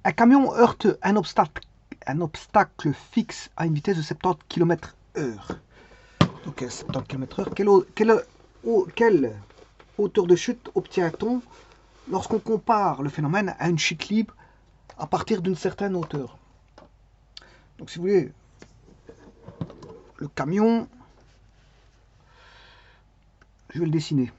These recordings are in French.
Un camion heurte un obstacle fixe à une vitesse de 70 km/h. Donc 70 km/h. Quelle hauteur de chute obtient-on lorsqu'on compare le phénomène à une chute libre à partir d'une certaine hauteur? Donc si vous voulez, le camion, je vais le dessiner.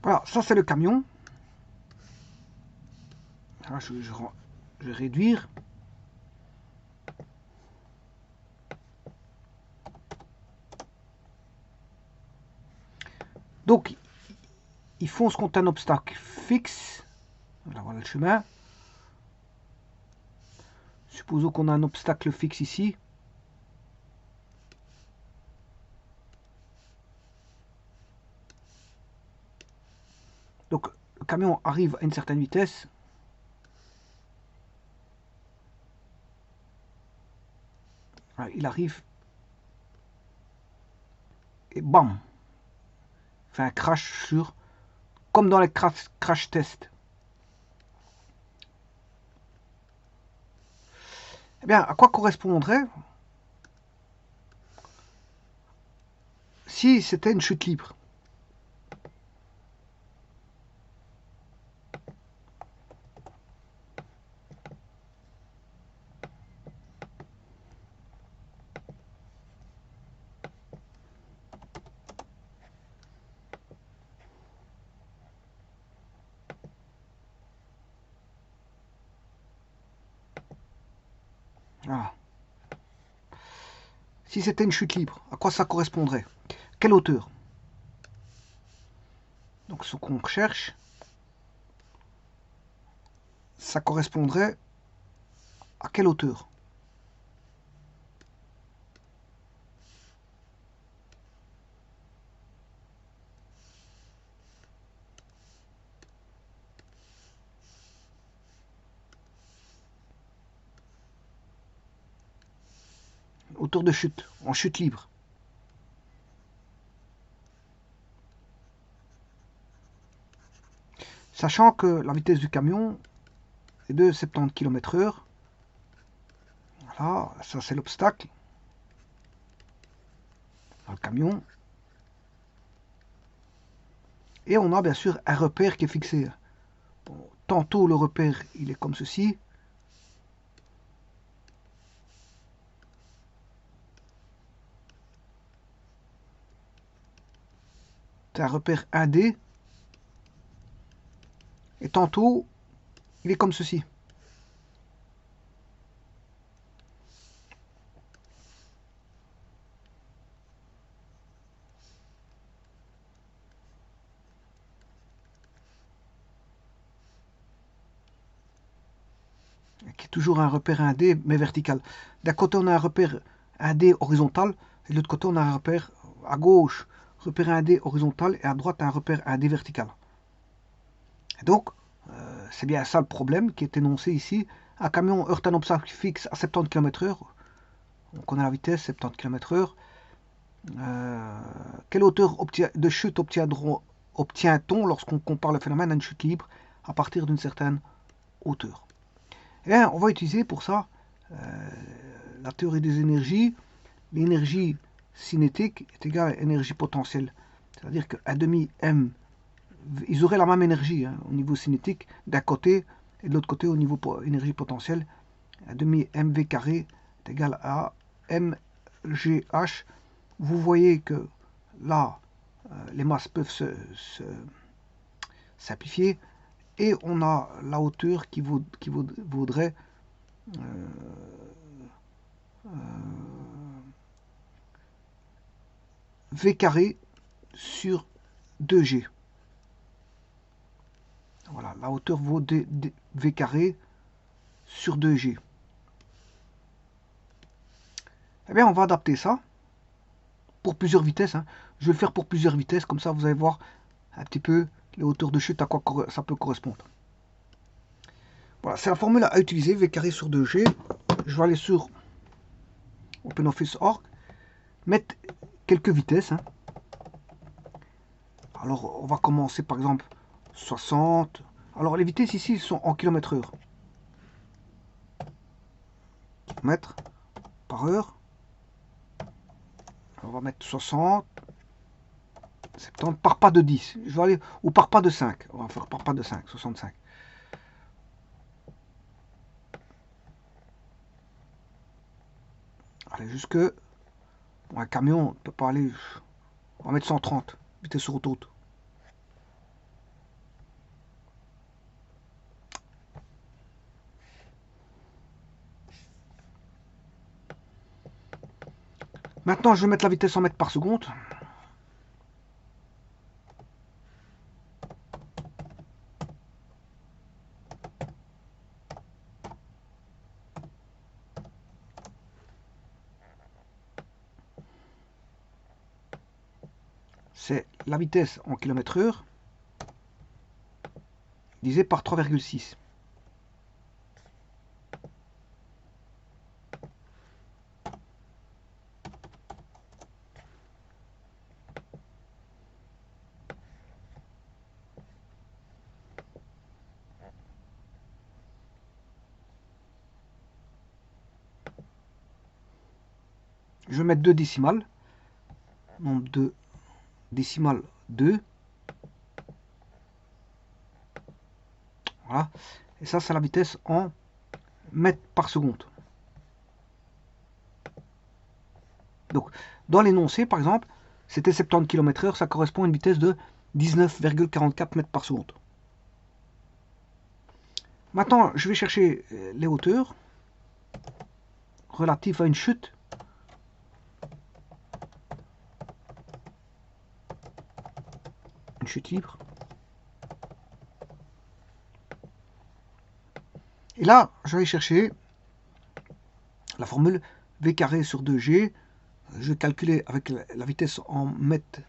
Voilà, ça c'est le camion. Alors, je vais réduire. Donc, il fonce contre un obstacle fixe. Voilà le chemin. Supposons qu'on a un obstacle fixe ici. Donc, le camion arrive à une certaine vitesse. Voilà, il arrive. Et bam! Il fait un crash sur... Comme dans les crash tests. Eh bien, à quoi correspondrait si c'était une chute libre? Voilà. Si c'était une chute libre, à quoi ça correspondrait? Quelle hauteur? Donc ce qu'on recherche, ça correspondrait à quelle hauteur? Hauteur de chute, en chute libre. Sachant que la vitesse du camion est de 70 km/h. Voilà, ça c'est l'obstacle. Le camion. Et on a bien sûr un repère qui est fixé. Bon, tantôt le repère il est comme ceci. C'est un repère 1D. Et tantôt il est comme ceci. Qui est toujours un repère 1D mais vertical. D'un côté on a un repère 1D horizontal et de l'autre côté on a un repère à gauche, repère 1D horizontal et à droite un repère 1D vertical. Et donc c'est bien ça le problème qui est énoncé ici. Un camion heurte un obstacle fixe à 70 km/h. Donc on a la vitesse 70 km/h. Quelle hauteur de chute obtient-on lorsqu'on compare le phénomène à une chute libre à partir d'une certaine hauteur? Et bien, on va utiliser pour ça la théorie des énergies. L'énergie cinétique est égale à l'énergie potentielle. C'est-à-dire qu'un demi m, ils auraient la même énergie au niveau cinétique d'un côté et de l'autre côté au niveau énergie potentielle. Un demi mv carré est égal à mgh. Vous voyez que là, les masses peuvent se simplifier et on a la hauteur qui vaudrait v carré sur 2g. Voilà, la hauteur vaut v carré sur 2g. Eh bien, on va adapter ça pour plusieurs vitesses. Je vais le faire pour plusieurs vitesses, comme ça vous allez voir un petit peu les hauteurs de chute, à quoi ça peut correspondre. Voilà, c'est la formule à utiliser, v carré sur 2g. Je vais aller sur OpenOffice.org, mettre quelques vitesses. Alors, on va commencer par exemple 60. Alors, les vitesses ici sont en km/h. Mètres par heure. On va mettre 60. 70 par pas de 10. Je vais aller, ou par pas de 5. On va faire par pas de 5, 65. Allez, jusque. Bon, un camion ne peut pas aller. On va mettre 130. Vitesse sur autoroute. Maintenant, je vais mettre la vitesse en mètres par seconde. C'est la vitesse en km/h divisé par 3,6. Je vais mettre 2 décimales. Nombre de décimales 2. Voilà. Et ça, c'est la vitesse en mètres par seconde. Donc, dans l'énoncé, par exemple, c'était 70 km/h, ça correspond à une vitesse de 19,44 mètres par seconde. Maintenant, je vais chercher les hauteurs relatives à une chute. Une chute libre. Et là, je vais chercher la formule v carré sur 2g. Je vais calculer avec la vitesse en mètres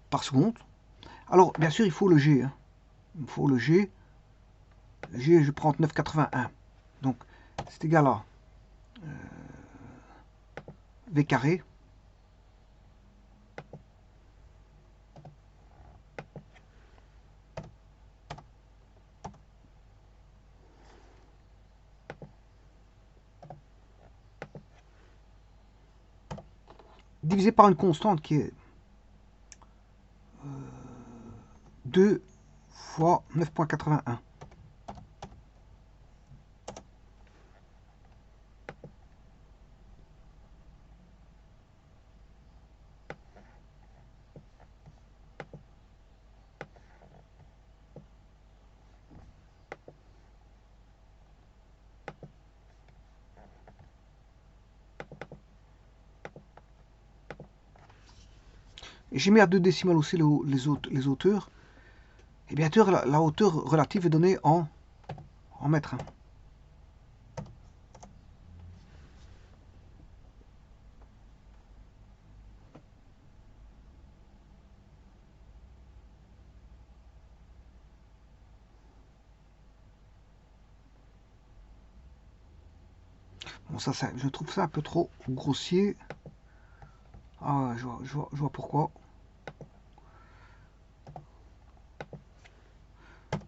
par seconde. Alors, bien sûr, il faut le g. Il faut le g. Le g, je prends 9,81. Donc, c'est égal à v carré divisé par une constante qui est 2 fois 9,81. Et j'ai mis à 2 décimales aussi les hauteurs. Et bien sûr, la hauteur relative est donnée en mètres. Bon, ça, je trouve ça un peu trop grossier. Ah, je vois pourquoi.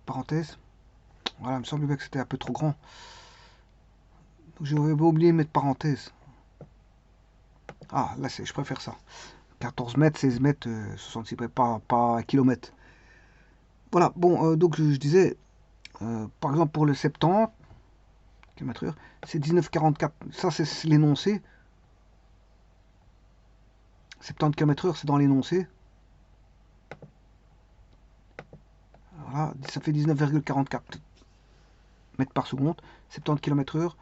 Parenthèse. Voilà, il me semble bien que c'était un peu trop grand. J'avais oublié de mettre parenthèse. Ah, là, je préfère ça. 14 mètres, 16 mètres, 66 mètres, pas un kilomètre. Voilà, bon, donc je disais, par exemple pour le 70 km/h, c'est 19,44. Ça, c'est l'énoncé. 70 km/h, c'est dans l'énoncé. Voilà, ça fait 19,44 mètres par seconde. 70 km/h.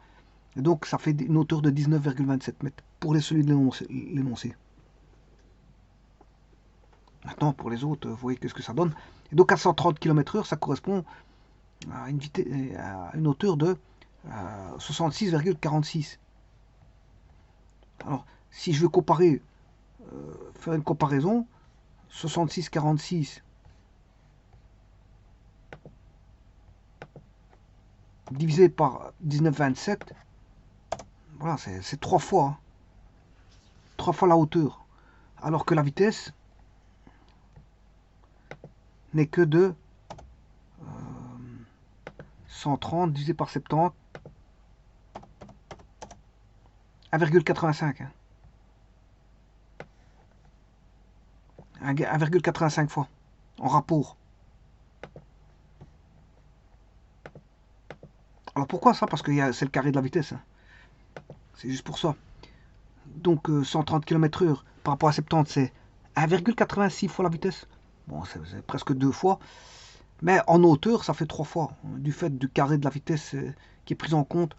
Et donc, ça fait une hauteur de 19,27 mètres pour celui de l'énoncé. Maintenant, pour les autres, vous voyez qu'est-ce que ça donne. Et donc, à 130 km/h, ça correspond à une hauteur de 66,46. Alors, si je veux comparer, faire une comparaison, 66,46 divisé par 19,27, voilà, c'est 3 fois, hein, 3 fois la hauteur. Alors que la vitesse n'est que de 130 divisé par 70, 1,85. Hein. 1,85 fois en rapport. Alors pourquoi ça? Parce que c'est le carré de la vitesse. Hein. C'est juste pour ça. Donc 130 km/h par rapport à 70, c'est 1,86 fois la vitesse. Bon, c'est presque 2 fois. Mais en hauteur, ça fait 3 fois. Du fait du carré de la vitesse qui est pris en compte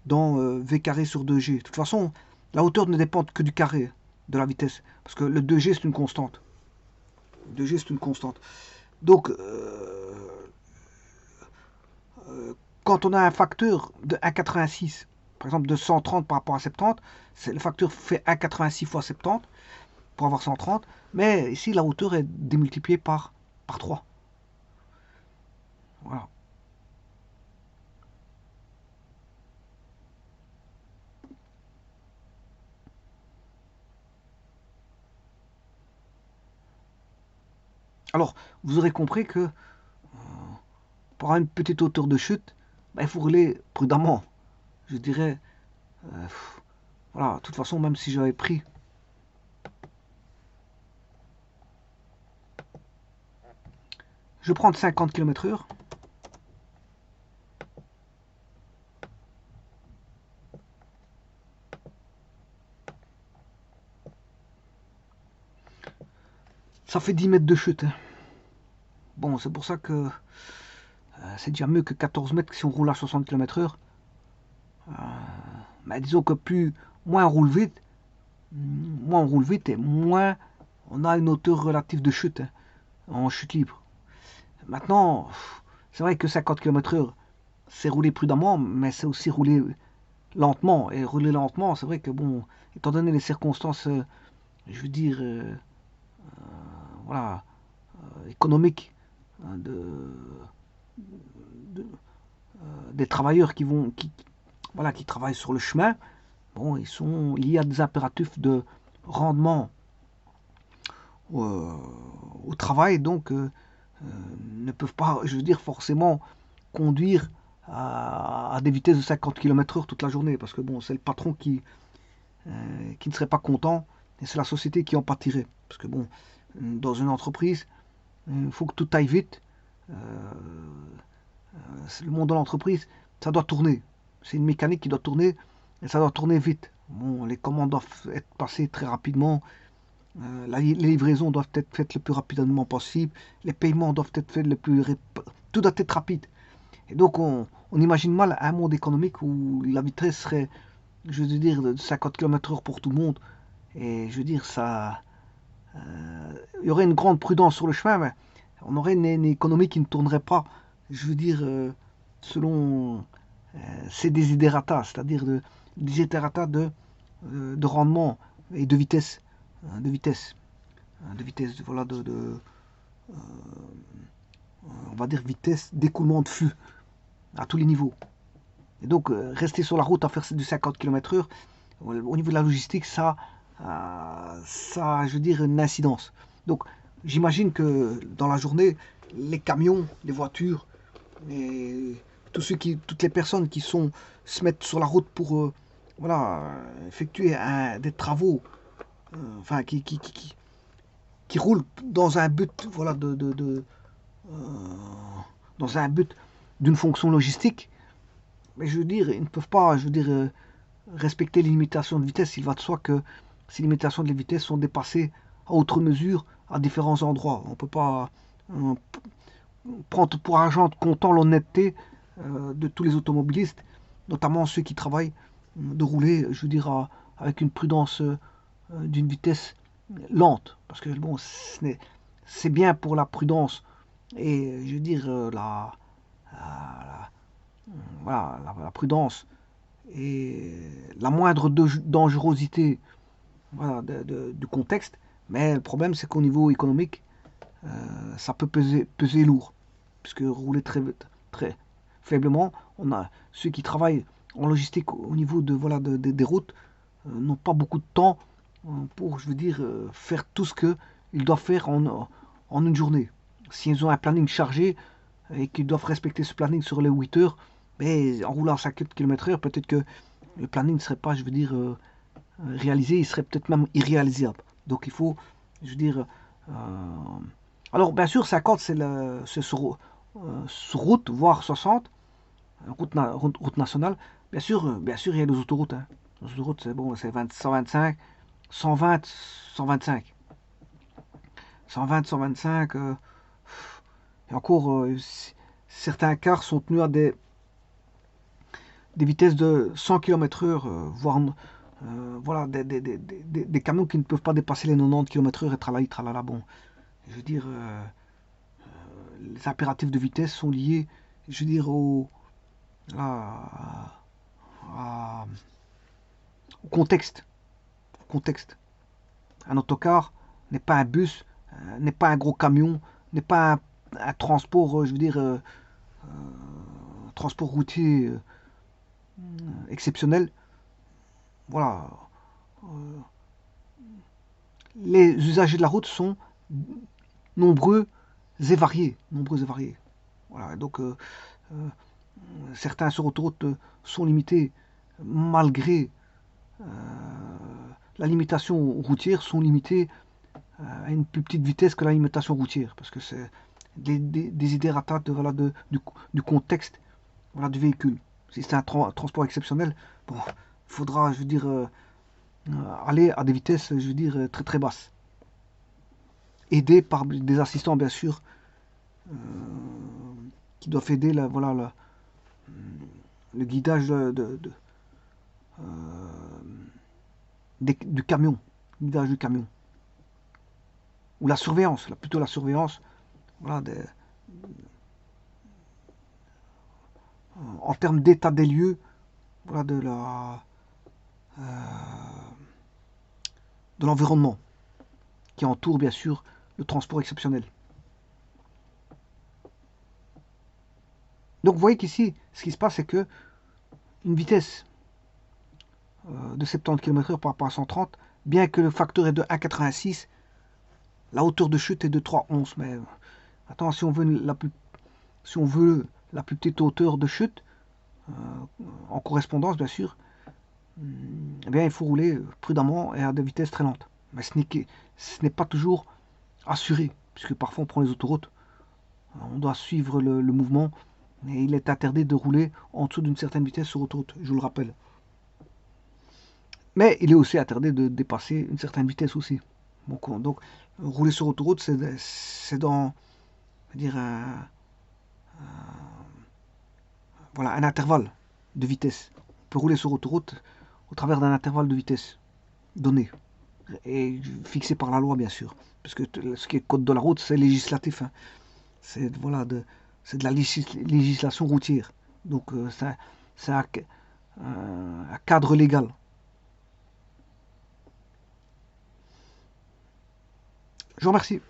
dans V carré sur 2G. De toute façon, la hauteur ne dépend que du carré de la vitesse. Parce que le 2G, c'est une constante. Le 2G, c'est une constante. Donc, quand on a un facteur de 1,86, par exemple de 130 par rapport à 70, le facteur fait 1,86 fois 70 pour avoir 130, mais ici la hauteur est démultipliée par 3. Voilà. Alors, vous aurez compris que pour avoir une petite hauteur de chute, il faut rouler prudemment. Je dirais, euh, voilà, de toute façon, même si j'avais pris je vais prendre 50 km/h. Ça fait 10 mètres de chute. Hein. Bon, c'est pour ça que c'est déjà mieux que 14 mètres si on roule à 60 km/h. Mais disons que moins on roule vite et moins on a une hauteur relative de chute, hein, en chute libre. Maintenant, c'est vrai que 50 km/h, c'est rouler prudemment, mais c'est aussi rouler lentement. Et rouler lentement, c'est vrai que bon, étant donné les circonstances, je veux dire, voilà, économiques, hein, des travailleurs voilà, qui travaillent sur le chemin, bon, il y a des impératifs de rendement au travail, donc ne peuvent pas, je veux dire, forcément conduire à des vitesses de 50 km/h toute la journée, parce que bon, c'est le patron qui ne serait pas content, et c'est la société qui en pâtirait. Parce que bon, dans une entreprise, il faut que tout aille vite. Euh, le monde de l'entreprise, ça doit tourner. C'est une mécanique qui doit tourner, et ça doit tourner vite. Bon, les commandes doivent être passées très rapidement, les livraisons doivent être faites le plus rapidement possible, les paiements doivent être faits tout doit être rapide. Et donc on imagine mal un monde économique où la vitesse serait, je veux dire, de 50 km/h pour tout le monde. Et je veux dire, il y aurait une grande prudence sur le chemin, mais on aurait une économie qui ne tournerait pas, je veux dire, selon ces desiderata, c'est-à-dire de rendement et de vitesse, hein, voilà, on va dire vitesse d'écoulement de flux à tous les niveaux. Et donc, rester sur la route à faire du 50 km/h, au niveau de la logistique, ça, ça a, je veux dire, une incidence. Donc, j'imagine que dans la journée, les camions, les voitures, et toutes les personnes qui se mettent sur la route pour voilà, effectuer des travaux, enfin, qui roulent dans un but, voilà, euh, dans un but d'une fonction logistique, mais je veux dire, ils ne peuvent pas, je veux dire, respecter les limitations de vitesse. Il va de soi que ces limitations de vitesse sont dépassées à outre mesure à différents endroits. On ne peut pas euh, prendre pour argent comptant l'honnêteté de tous les automobilistes, notamment ceux qui travaillent, de rouler, je veux dire, avec une prudence d'une vitesse lente. Parce que bon, c'est bien pour la prudence et je veux dire la, voilà, la prudence et la moindre dangerosité, voilà, du contexte. Mais le problème, c'est qu'au niveau économique, ça peut peser lourd. Puisque rouler très faiblement, on a ceux qui travaillent en logistique au niveau voilà, des routes n'ont pas beaucoup de temps pour, je veux dire, faire tout ce qu'ils doivent faire en une journée. S'ils ont un planning chargé et qu'ils doivent respecter ce planning sur les 8 heures, mais en roulant à 50 km/h, peut-être que le planning ne serait pas, je veux dire, réalisé, il serait peut-être même irréalisable. Donc il faut, je veux dire, alors bien sûr 50 c'est sur route, voire 60, route nationale. Bien sûr il y a les autoroutes. Hein. Les autoroutes c'est bon, c'est 125, 120, 125. 120, 125. Et encore, certains cars sont tenus à des vitesses de 100 km/h, voire voilà, des camions qui ne peuvent pas dépasser les 90 km/h et tralala. Bon, je veux dire, les impératifs de vitesse sont liés, je veux dire, à- à- au contexte. Contexte. Un autocar n'est pas un bus, n'est pas un gros camion, n'est pas un transport, je veux dire, transport routier exceptionnel. Voilà. Les usagers de la route sont nombreux et variés. Nombreux et variés. Voilà. Donc, euh, certains sur autoroute sont limités malgré la limitation routière, sont limités à une plus petite vitesse que la limitation routière. Parce que c'est des idées ratantes voilà, du contexte voilà, du véhicule. Si c'est un transport exceptionnel, bon, il faudra, je veux dire, aller à des vitesses, je veux dire, très très basses. Aidé par des assistants, bien sûr, qui doivent aider voilà, le guidage du camion. Guidage du camion. Ou la surveillance, plutôt la surveillance voilà, en termes d'état des lieux voilà, de l'environnement qui entoure bien sûr le transport exceptionnel. Donc vous voyez qu'ici, ce qui se passe, c'est que une vitesse de 70 km/h par rapport à 130, bien que le facteur est de 1,86, la hauteur de chute est de 3,11. Mais attends, si on veut la plus petite hauteur de chute, en correspondance bien sûr, eh bien il faut rouler prudemment et à des vitesses très lentes. Mais ce n'est pas toujours assuré, puisque parfois on prend les autoroutes, on doit suivre le mouvement, et il est interdit de rouler en dessous d'une certaine vitesse sur autoroute, je vous le rappelle. Mais il est aussi interdit de dépasser une certaine vitesse aussi. Donc rouler sur autoroute, c'est dans dire voilà, un intervalle de vitesse. On peut rouler sur autoroute au travers d'un intervalle de vitesse donné et fixé par la loi bien sûr. Parce que ce qui est code de la route, c'est législatif. Hein. C'est voilà, c'est de la législation routière. Donc c'est un cadre légal. Je vous remercie.